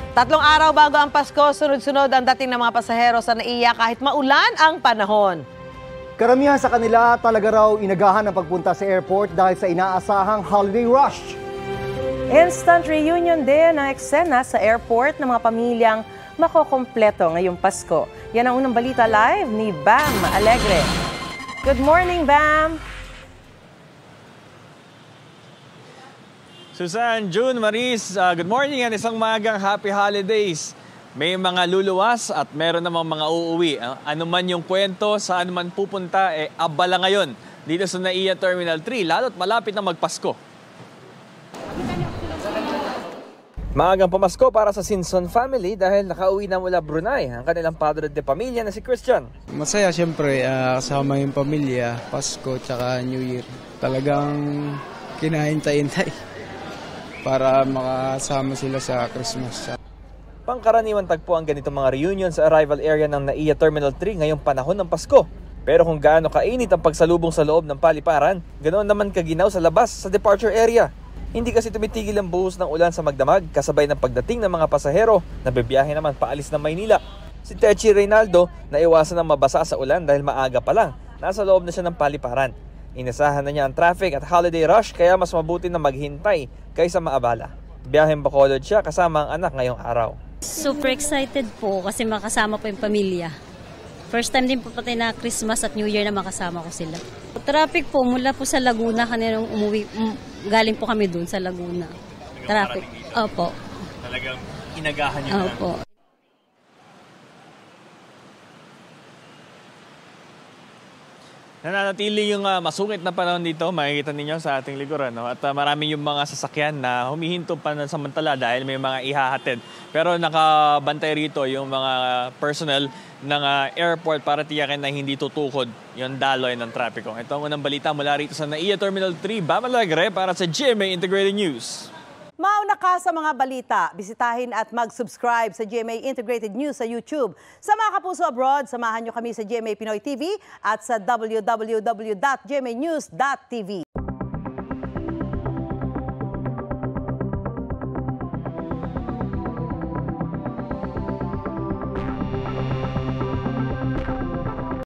3 araw bago ang Pasko, sunod-sunod ang dating ng mga pasahero sa NAIA kahit maulan ang panahon. Karamihan sa kanila talaga raw inagahan ang pagpunta sa airport dahil sa inaasahang holiday rush. Instant reunion din ang eksena sa airport ng mga pamilyang makokompleto ngayong Pasko. Yan ang unang balita live ni Bam Alegre. Good morning, Bam! Susan, June, Maris, good morning at isang magang happy holidays. May mga luluwas at meron namang mga uuwi. Ano man yung kwento, saan man pupunta, abala ngayon dito sa NAIA Terminal 3, lalo't malapit na magpasko. Maagang pamasko para sa Sinson family dahil nakauwi na mula Brunei ang kanilang padre de pamilya na si Christian. Masaya siyempre, kasama yung pamilya, Pasko tsaka New Year. Talagang kinahintay-hintay para makasama sila sa Christmas. Pangkaraniwan tagpo ang ganitong mga reunion sa arrival area ng NAIA Terminal 3 ngayong panahon ng Pasko. Pero kung gaano kainit ang pagsalubong sa loob ng paliparan, ganoon naman kaginaw sa labas sa departure area. Hindi kasi tumitigil ang buhos ng ulan sa magdamag kasabay ng pagdating ng mga pasahero na bibiyahe naman paalis ng Maynila. Si Techi Reynaldo naiwasan ng mabasa sa ulan dahil maaga pa lang. Nasa loob na siya ng paliparan. Inasahan na niya ang traffic at holiday rush kaya mas mabuti na maghintay kaysa maabala. Biyaheng Bacolod siya kasama ang anak ngayong araw. Super excited po kasi makasama po yung pamilya. First time din po pati na Christmas at New Year na makasama ko sila. Traffic po mula po sa Laguna, kaninang umuwi, galing po kami dun sa Laguna. Traffic. Opo. Talagang inagahan niyo na. Opo. Nananatili yung masungit na panahon dito, makikita ninyo sa ating likuran. No? At marami yung mga sasakyan na humihinto pa ng samantala dahil may mga ihahatid. Pero nakabantay rito yung mga personnel ng airport para tiyakin na hindi tutukod yung daloy ng trapiko. Ito ang unang balita mula rito sa NAIA Terminal 3, Bam Alegre para sa GMA Integrated News. Mauna ka sa mga balita, bisitahin at mag-subscribe sa GMA Integrated News sa YouTube. Sa mga kapuso abroad, samahan nyo kami sa GMA Pinoy TV at sa www.gmanews.tv.